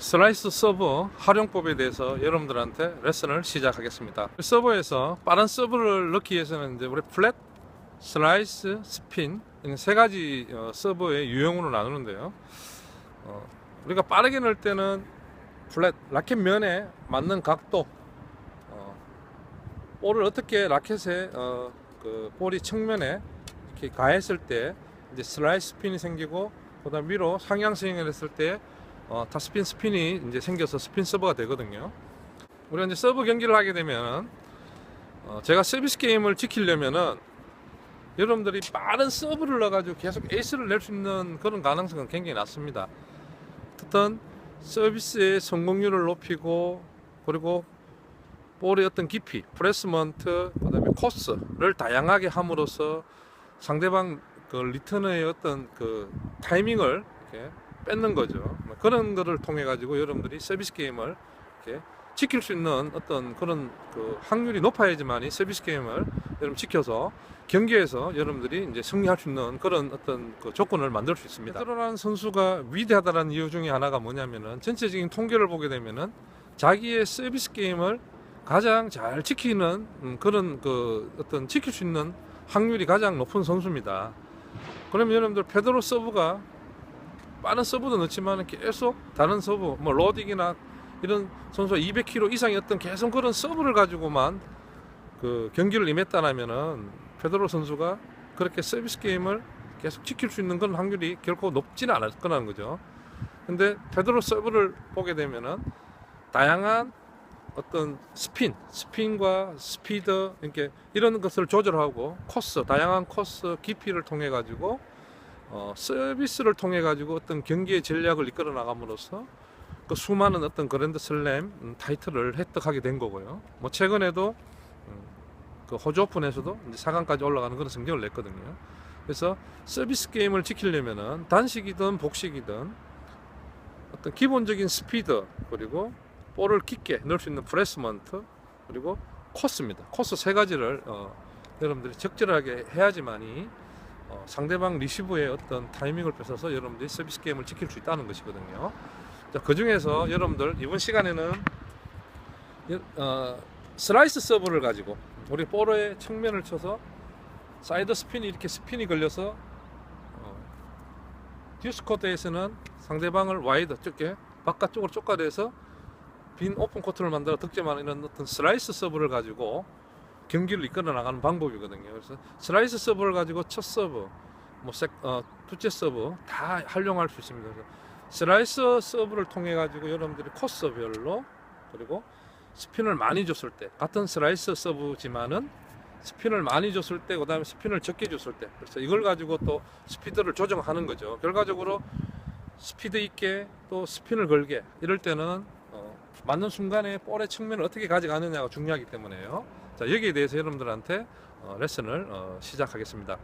슬라이스 서버 활용법에 대해서 여러분들한테 레슨을 시작하겠습니다. 서버에서 빠른 서버를 넣기 위해서는 이제 우리 플랫, 슬라이스, 스핀 세 가지 서버의 유형으로 나누는데요. 우리가 빠르게 넣을 때는 플랫, 라켓 면에 맞는 각도, 볼을 어떻게 라켓에 그 볼이 측면에 이렇게 가했을 때 이제 슬라이스 스핀이 생기고, 그다음 위로 상향 스윙을 했을 때 타스핀 스핀이 이제 생겨서 스핀 서버가 되거든요. 우리가 이제 서브 경기를 하게 되면 제가 서비스 게임을 지키려면은 여러분들이 빠른 서브를 넣어가지고 계속 에이스를 낼 수 있는 그런 가능성은 굉장히 낮습니다. 어떤 서비스의 성공률을 높이고, 그리고 볼의 어떤 깊이, 플레이스먼트, 그다음에 코스를 다양하게 함으로써 상대방 그 리턴의 어떤 그 타이밍을 이렇게 뺏는 거죠. 그런 거를 통해 가지고 여러분들이 서비스 게임을 이렇게 지킬 수 있는 어떤 그런 그 확률이 높아야지만이 서비스 게임을 여러분 지켜서 경기에서 여러분들이 이제 승리할 수 있는 그런 어떤 그 조건을 만들 수 있습니다. 페드로라는 선수가 위대하다는 이유 중에 하나가 뭐냐면은, 전체적인 통계를 보게 되면은 자기의 서비스 게임을 가장 잘 지키는 그런 그 어떤 지킬 수 있는 확률이 가장 높은 선수입니다. 그러면 여러분들 페드로 서브가 빠른 서브도 넣지만 계속 다른 서브, 뭐 로딕이나 이런 선수가 200km 이상의 어떤 계속 그런 서브를 가지고만 그 경기를 임했다라면은 페드로 선수가 그렇게 서비스 게임을 계속 지킬 수 있는 그런 확률이 결코 높지는 않을 거라는 거죠. 근데 페드로 서브를 보게 되면은 다양한 어떤 스핀과 스피드, 이렇게 이런 것을 조절하고 코스, 다양한 코스 깊이를 통해 가지고 서비스를 통해 가지고 어떤 경기의 전략을 이끌어 나감으로써 그 수많은 어떤 그랜드 슬램 타이틀을 획득하게 된 거고요. 뭐 최근에도 그 호주 오픈에서도 이제 4강까지 올라가는 그런 성적을 냈거든요. 그래서 서비스 게임을 지키려면은 단식이든 복식이든 어떤 기본적인 스피드, 그리고 볼을 깊게 넣을 수 있는 플레이스먼트, 그리고 코스입니다. 코스 세 가지를 여러분들이 적절하게 해야지만이 상대방 리시브의 어떤 타이밍을 뺏어서 여러분들이 서비스 게임을 지킬 수 있다는 것이거든요. 자, 그 중에서 여러분들 이번 시간에는 슬라이스 서브를 가지고 우리 볼의 측면을 쳐서 사이드 스핀이 이렇게 스핀이 걸려서 듀스 코트에서는 상대방을 와이드 좁게 바깥쪽으로 쫓아내서 빈 오픈 코트를 만들어 득점하는 이런 어떤 슬라이스 서브를 가지고 경기를 이끌어 나가는 방법이거든요. 그래서 슬라이스 서브를 가지고 첫 서브, 뭐 둘째 서브 다 활용할 수 있습니다. 그래서 슬라이스 서브를 통해 가지고 여러분들이 코스별로, 그리고 스핀을 많이 줬을 때, 같은 슬라이스 서브지만은 스핀을 많이 줬을 때, 그 다음에 스핀을 적게 줬을 때, 그래서 이걸 가지고 또 스피드를 조정하는 거죠. 결과적으로 스피드 있게 또 스핀을 걸게, 이럴 때는 맞는 순간에 볼의 측면을 어떻게 가져가느냐가 중요하기 때문에요. 자, 여기에 대해서 여러분들한테 레슨을 시작하겠습니다.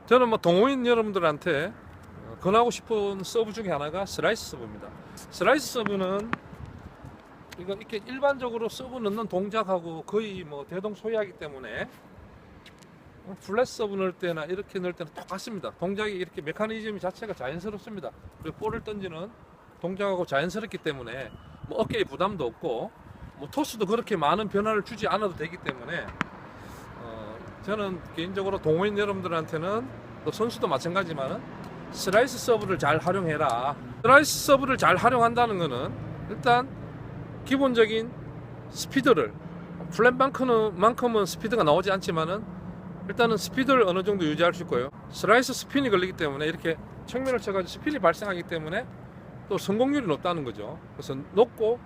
저는 뭐 동호인 여러분들한테 권하고 싶은 서브 중에 하나가 슬라이스 서브입니다. 슬라이스 서브는 이거 이렇게 일반적으로 서브 넣는 동작하고 거의 뭐 대동소이하기 때문에 플랫 서브 넣을 때나 이렇게 넣을 때는 똑같습니다. 동작이 이렇게 메커니즘 자체가 자연스럽습니다. 그리고 볼을 던지는 동작하고 자연스럽기 때문에 뭐 어깨에 부담도 없고, 뭐 토스도 그렇게 많은 변화를 주지 않아도 되기 때문에 저는 개인적으로 동호인 여러분들한테는, 또 선수도 마찬가지지만은 슬라이스 서브를 잘 활용해라. 슬라이스 서브를 잘 활용한다는 거는 일단 기본적인 스피드를, 플랫만큼은 스피드가 나오지 않지만은 일단은 스피드를 어느 정도 유지할 수 있고요. 슬라이스 스핀이 걸리기 때문에 이렇게 측면을 쳐가지고 스핀이 발생하기 때문에 또 성공률이 높다는 거죠. 그래서 높고,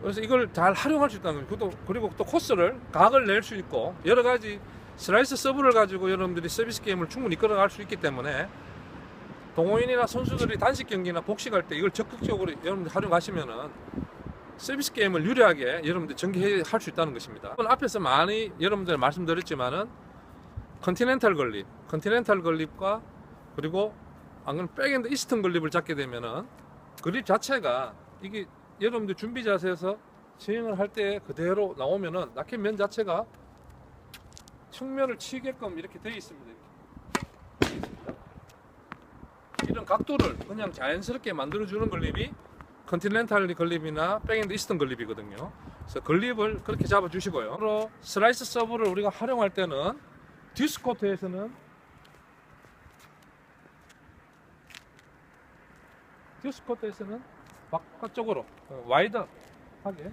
그래서 이걸 잘 활용할 수 있다는 거죠. 그리고 또 코스를, 각을 낼 수 있고, 여러 가지 슬라이스 서브를 가지고 여러분들이 서비스 게임을 충분히 이끌어갈 수 있기 때문에 동호인이나 선수들이 단식 경기나 복식할 때 이걸 적극적으로 여러분들 활용하시면은 서비스 게임을 유리하게 여러분들 전개할 수 있다는 것입니다. 앞에서 많이 여러분들 말씀드렸지만은 컨티넨탈 걸립과 그리고 안그러면 백엔드 이스턴 걸립을 잡게 되면은 그립 자체가, 이게 여러분들 준비 자세에서 스윙을 할 때 그대로 나오면은 라켓 면 자체가 측면을 치게끔 이렇게 되어 있습니다. 이런 각도를 그냥 자연스럽게 만들어주는 걸립이 컨티넨탈 건립이나 백엔드 이스턴 건립이거든요. 그래서 건립을 그렇게 잡아주시고요. 또 슬라이스 서브를 우리가 활용할 때는 듀스 코트에서는 바깥쪽으로 와이드하게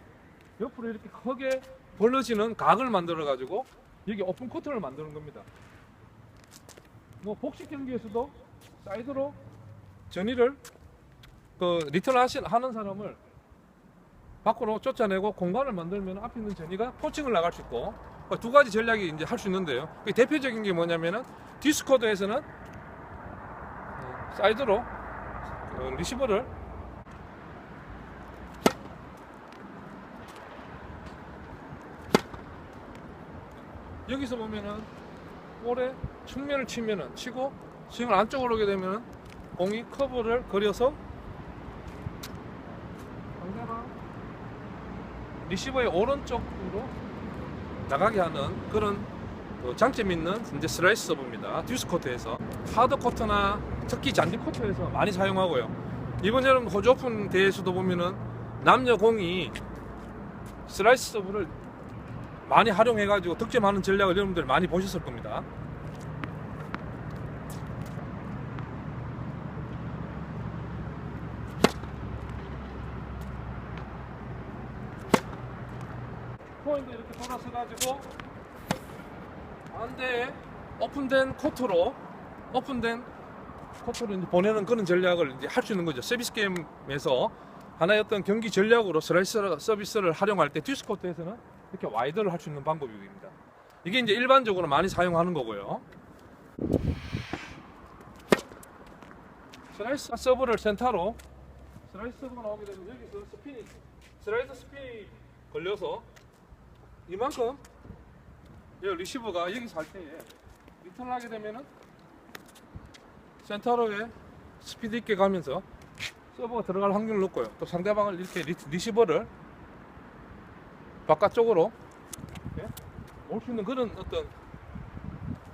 옆으로 이렇게 크게 벌어지는 각을 만들어 가지고 여기 오픈 코트를 만드는 겁니다. 뭐 복식 경기에서도 사이드로 전위를 리턴 하는 사람을 밖으로 쫓아내고 공간을 만들면 앞에 있는 전위가 포칭을 나갈 수 있고, 두 가지 전략이 이제 할 수 있는데요. 대표적인 게 뭐냐면은 디스코드에서는 사이드로 리시버를 여기서 보면은 볼에 측면을 치고 스윙을 안쪽으로 오게 되면은 공이 커브를 그려서 상대방 리시버의 오른쪽으로 나가게 하는 그런 장점 있는 이제 슬라이스 서브입니다. 듀스 코트에서 하드 코트나 특히 잔디 코트에서 많이 사용하고요. 이번 여름 호주 오픈 대회에서도 보면은 남녀 공이 슬라이스 서브를 많이 활용해가지고 득점하는 전략을 여러분들 많이 보셨을 겁니다. 포인트 이렇게 돌아서 가지고 반대에 오픈된 코트로 이제 보내는 그런 전략을 이제 할 수 있는 거죠. 서비스 게임에서 하나의 어떤 경기 전략으로 슬라이스 서비스를 활용할 때 듀스 코트에서는 이렇게 와이드를 할 수 있는 방법입니다. 이게 이제 일반적으로 많이 사용하는 거고요. 슬라이스 서브를 센터로 슬라이스 서브가 나오게 되면 여기서 슬라이드 스핀이 걸려서 이만큼 리시버가 여기서 할 때에 리턴을 하게 되면은 센터로에 스피드 있게 가면서 서버가 들어갈 확률을 높고요. 또 상대방을 이렇게 리시버를 바깥쪽으로 올 수 있는 그런 어떤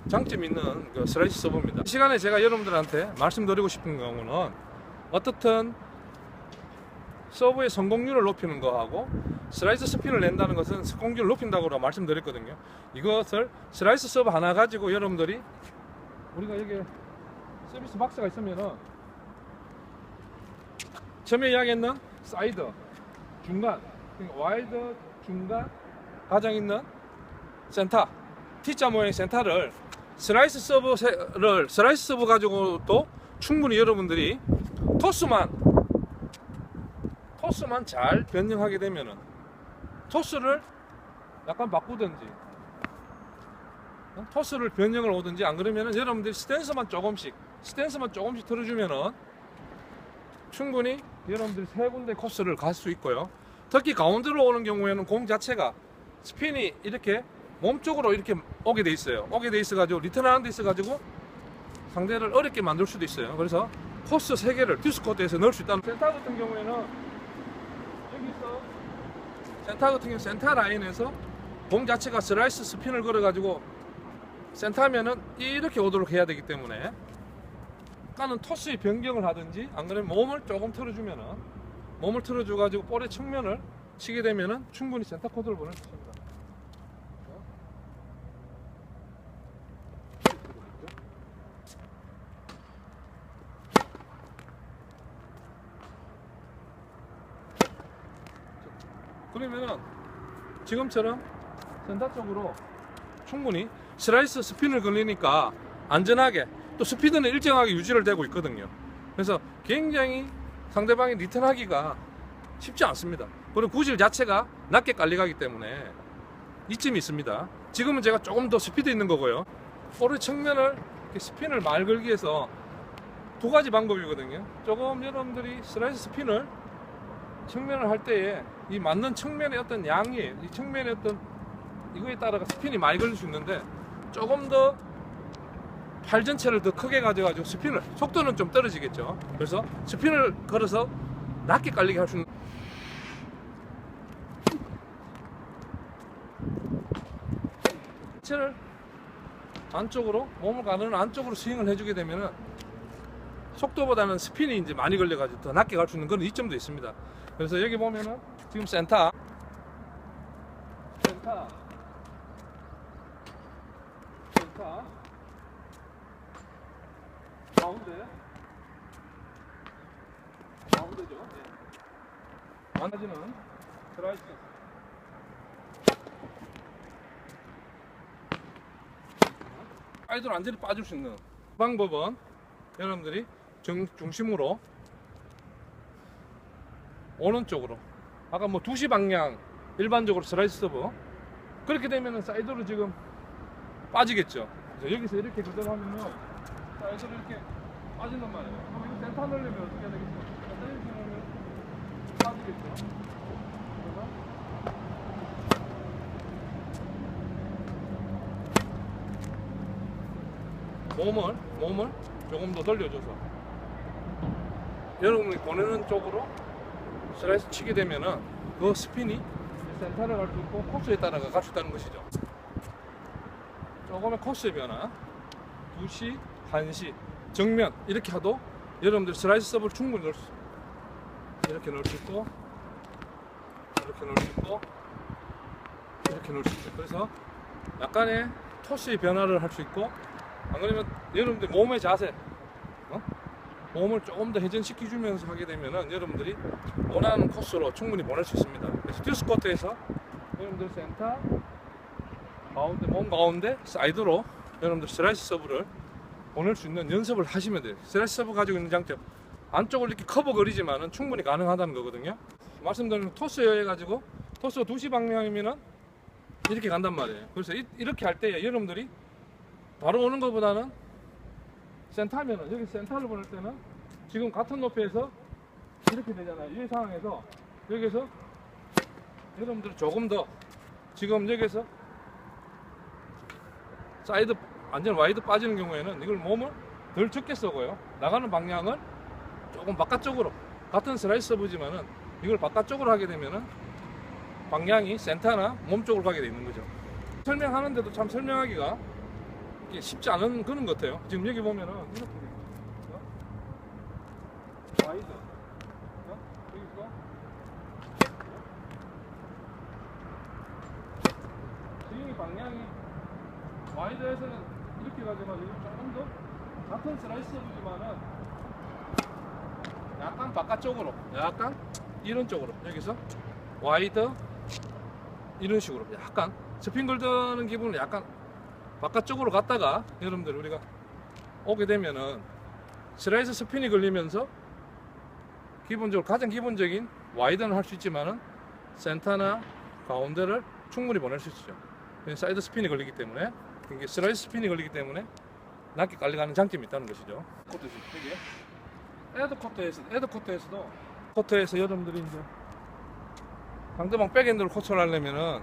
장점 있는 그 슬라이스 서브입니다. 이 시간에 제가 여러분들한테 말씀드리고 싶은 경우는 어떻든 서브의 성공률을 높이는 거하고 슬라이스 스핀을 낸다는 것은 성공률을 높인다고 말씀드렸거든요. 이것을 슬라이스 서브 하나 가지고 여러분들이 우리가 여기 서비스 박스가 있으면은 처음에 이야기했는 사이드, 중간, 와이드, 중간, 가장 있는 센터, T자 모양의 센터를 슬라이스 서브 가지고도 충분히 여러분들이 토스만 잘 변형하게 되면은 토스를 약간 바꾸든지 토스를 변형을 오든지 안 그러면은 여러분들이 스탠스만 조금씩 틀어주면은 충분히 여러분들이 세 군데 코스를 갈 수 있고요. 특히 가운데로 오는 경우에는 공 자체가 스핀이 이렇게 몸쪽으로 이렇게 오게 돼 있어요. 가지고 리턴하는 데 있어 가지고 상대를 어렵게 만들 수도 있어요. 그래서 코스 3개를 듀스 코트에서 넣을 수 있다는. 센터 같은 경우에는 센터 라인에서 공 자체가 슬라이스 스핀을 걸어 가지고 센터면은 이렇게 오도록 해야 되기 때문에 약간은 토스의 변경을 하든지 안 그러면 몸을 조금 틀어주면은 몸을 틀어줘 가지고 볼의 측면을 치게 되면은 충분히 센터 코드를 보낼 수 있습니다. 그러면은 지금처럼 센터 쪽으로 충분히 슬라이스 스핀을 걸리니까 안전하게 또 스피드는 일정하게 유지를 되고 있거든요. 그래서 굉장히 상대방이 리턴하기가 쉽지 않습니다. 그리고 구질 자체가 낮게 깔려가기 때문에 이점이 있습니다. 지금은 제가 조금 더 스피드 있는 거고요. 볼의 측면을 스핀을 말 걸기 위해서 두 가지 방법이거든요. 조금 여러분들이 슬라이스 스핀을 측면을 할 때에 이 맞는 측면의 어떤 양이 이 측면의 어떤 이거에 따라 스핀이 많이 걸릴 수 있는데 조금 더 팔 전체를 더 크게 가져가지고 스핀을 속도는 좀 떨어지겠죠. 그래서 스핀을 걸어서 낮게 깔리게 할 수 있는 전체를 안쪽으로 몸을 가르는 안쪽으로 스윙을 해주게 되면은 속도보다는 스핀이 이제 많이 걸려가지고 더 낮게 갈 수 있는 그런 이점도 있습니다. 그래서 여기 보면은 지금 센터 가운데죠. 네. 많아지는 스라이스. 아이들 완전히 빠질 수 있는 방법은 여러분들이 중심으로 오른쪽으로 아까 뭐 2시 방향 일반적으로 슬라이스 서브 그렇게 되면은 사이드로 지금 빠지겠죠. 그래서 여기서 이렇게 그대로 하면은 사이드로 이렇게 빠진단 말이에요. 그럼 이거 센터 넣으려면 어떻게 해야 되겠어? 센터 이렇게 넣으면 빠지겠죠. 그래서 몸을 조금 더 돌려줘서 여러분이 보내는 쪽으로 슬라이스 치게 되면은 그 스핀이 센터를 갈 수 있고 코스에 따라가 갈 수 있다는 것이죠. 조금의 코스의 변화 2시, 1시 정면 이렇게 하도 여러분들 슬라이스 서브를 충분히 넣을 수 있어요. 이렇게 넣을 수 있고 이렇게 넣을 수 있고 이렇게 넣을 수 있어요. 그래서 약간의 토스의 변화를 할 수 있고 안 그러면 여러분들 몸의 자세 몸을 조금 더 회전시켜 주면서 하게 되면은 여러분들이 원하는 코스로 충분히 보낼 수 있습니다. 그래서 듀스 코트에서 여러분들 센터 가운데 몸 가운데 사이드로 여러분들 슬라이스 서브를 보낼 수 있는 연습을 하시면 돼요. 슬라이스 서브 가지고 있는 장점 안쪽을 이렇게 커버 거리지만은 충분히 가능하다는 거거든요. 말씀드린 토스여 해가지고 토스가 2시 방향이면은 이렇게 간단 말이에요. 그래서 이렇게 할 때 여러분들이 바로 오는 것보다는 센터면은 여기 센터를 보낼 때는 지금 같은 높이에서 이렇게 되잖아요. 이 상황에서 여기서 여러분들 조금 더 지금 여기서 사이드 완전 와이드 빠지는 경우에는 이걸 몸을 덜 적게 쏘고요. 나가는 방향을 조금 바깥쪽으로 같은 슬라이스 서브지만은 이걸 바깥쪽으로 하게 되면은 방향이 센터나 몸 쪽으로 가게 되는 거죠. 설명하는데도 참 설명하기가 쉽지 않은 그런 것 같아요. 지금 여기 보면은 이렇게 와이드 여기서 스윙 방향이 와이드에서는 이렇게 가지만 여기 조금 더 같은 슬라이스 서브지만은 약간 바깥쪽으로 약간 이런 쪽으로 여기서 와이드 이런 식으로 약간 스핀 걸드는 기분은 약간 바깥쪽으로 갔다가 여러분들 우리가 오게 되면은 슬라이스 스핀이 걸리면서 기본적으로 가장 기본적인 와이드는 할 수 있지만은 센터나 가운데를 충분히 보낼 수 있죠. 사이드 스핀이 걸리기 때문에 이게 슬라이스 스핀이 걸리기 때문에 낮게 깔려가는 장점이 있다는 것이죠. 에드 코트에서 여러분들이 이제 상대방 백엔드를 코치를 하려면은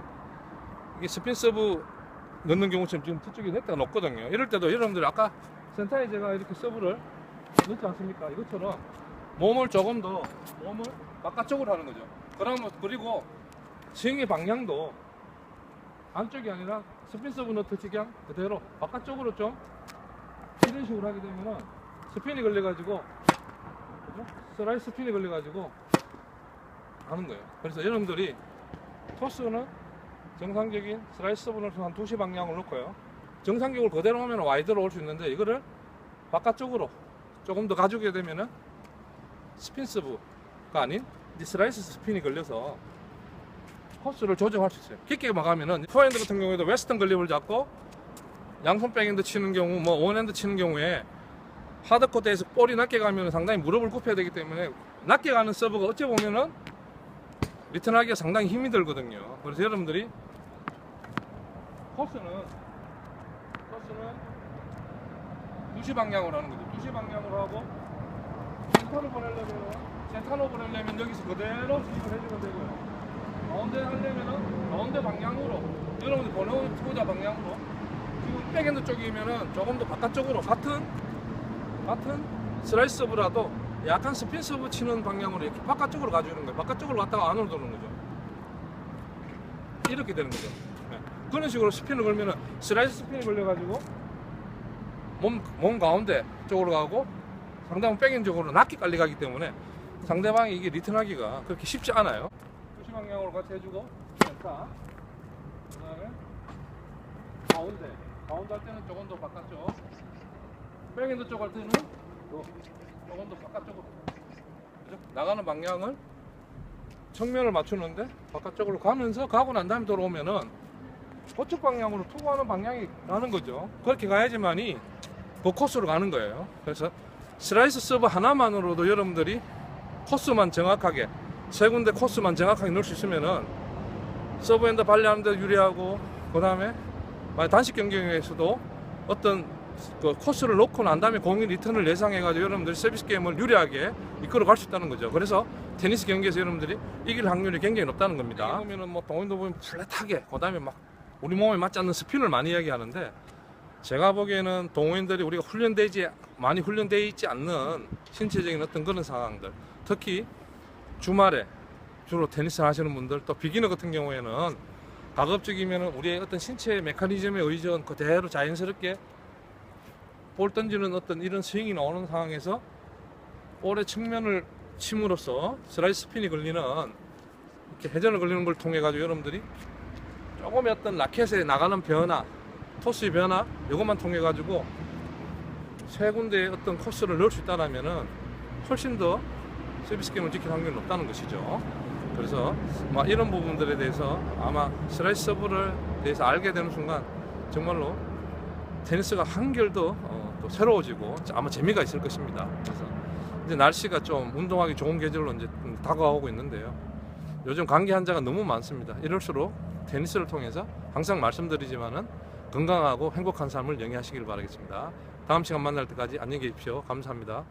이게 스핀 서브 넣는 경우처럼 지금 뒤쪽에 넥타가 높거든요. 이럴 때도 여러분들 아까 센터에 제가 이렇게 서브를 넣지 않습니까? 이것처럼 몸을 조금 더 몸을 바깥쪽으로 하는 거죠. 그리고 스윙의 방향도 안쪽이 아니라 스핀 서브 넣듯이 그냥 그대로 바깥쪽으로 좀 이런 식으로 하게 되면은 스핀이 걸려가지고 슬라이스 스핀이 걸려가지고 하는 거예요. 그래서 여러분들이 토스는 정상적인 슬라이스 서브를 한 2시 방향을 놓고요. 정상적으로 그대로 오면 와이드로 올 수 있는데 이거를 바깥쪽으로 조금 더 가져오게 되면은 스핀 서브가 아닌 슬라이스 스핀이 걸려서 코스를 조정할 수 있어요. 깊게 막으면은 포핸드 같은 경우에도 웨스턴 글립을 잡고 양손 백핸드 치는 경우 뭐 원핸드 치는 경우에 하드코트에서 볼이 낮게 가면 상당히 무릎을 굽혀야 되기 때문에 낮게 가는 서브가 어찌 보면은 리턴하기가 상당히 힘이 들거든요. 그래서 여러분들이 코스는 2시 방향으로 하는 거죠. 2시 방향으로 하고 센터로 보내려면 여기서 그대로 스윙을 해주면 되고요. 가운데 하려면은 가운데 방향으로 여러분들 보내고자 방향으로 지금 백핸드 쪽이면은 조금 더 바깥쪽으로 같은 슬라이스 서브라도 약간 스핀 서브 치는 방향으로 이렇게 바깥쪽으로 가주는 거예요. 바깥쪽으로 갔다가 안으로 도는 거죠. 이렇게 되는 거죠. 네. 그런 식으로 스핀을 걸면은 슬라이스 스핀이 걸려가지고 몸 가운데 쪽으로 가고 상대방 백엔적으로 낮게 깔리 가기 때문에 상대방이 이게 리턴하기가 그렇게 쉽지 않아요. 푸시 방향으로 같이 해주고 센터, 그 다음에 가운데 할 때는 조금 더 바깥쪽, 백엔드 쪽 할 때는 조금 더 바깥쪽으로, 그죠? 나가는 방향을 정면을 맞추는데 바깥쪽으로 가면서 가고 난 다음에 돌아오면은 그쪽 방향으로 투구하는 방향이 나는 거죠. 그렇게 가야지만이 그 코스로 가는 거예요. 그래서 슬라이스 서브 하나만으로도 여러분들이 코스만 정확하게, 세 군데 코스만 정확하게 넣을 수 있으면은 서브핸드 발리하는 데 유리하고, 그 다음에 단식 경기에서도 어떤 그 코스를 놓고 난 다음에 공인 리턴을 예상해가지고 여러분들이 서비스 게임을 유리하게 이끌어 갈 수 있다는 거죠. 그래서 테니스 경기에서 여러분들이 이길 확률이 굉장히 높다는 겁니다. 보면은 뭐 동호인도 보면 플랫하게, 그 다음에 막 우리 몸에 맞지 않는 스핀을 많이 이야기하는데, 제가 보기에는 동호인들이 우리가 많이 훈련되어 있지 않는 신체적인 어떤 그런 상황들, 특히 주말에 주로 테니스 하시는 분들, 또 비기너 같은 경우에는 가급적이면 우리의 어떤 신체 메커니즘에 의존 그대로 자연스럽게 볼 던지는 어떤 이런 스윙이 나오는 상황에서 볼의 측면을 침으로써 슬라이스 스핀이 걸리는, 이렇게 회전을 걸리는 걸 통해 가지고 여러분들이 조금의 어떤 라켓에 나가는 변화, 토스의 변화, 이것만 통해 가지고 세 군데의 어떤 코스를 넣을 수 있다면은 훨씬 더 서비스 게임을 지킬 확률이 높다는 것이죠. 그래서 이런 부분들에 대해서 아마 슬라이스 서브를 대해서 알게 되는 순간 정말로 테니스가 한결 더 또 새로워지고 아마 재미가 있을 것입니다. 그래서 이제 날씨가 좀 운동하기 좋은 계절로 이제 다가오고 있는데요. 요즘 감기 환자가 너무 많습니다. 이럴수록 테니스를 통해서 항상 말씀드리지만은 건강하고 행복한 삶을 영위하시길 바라겠습니다. 다음 시간 만날 때까지 안녕히 계십시오. 감사합니다.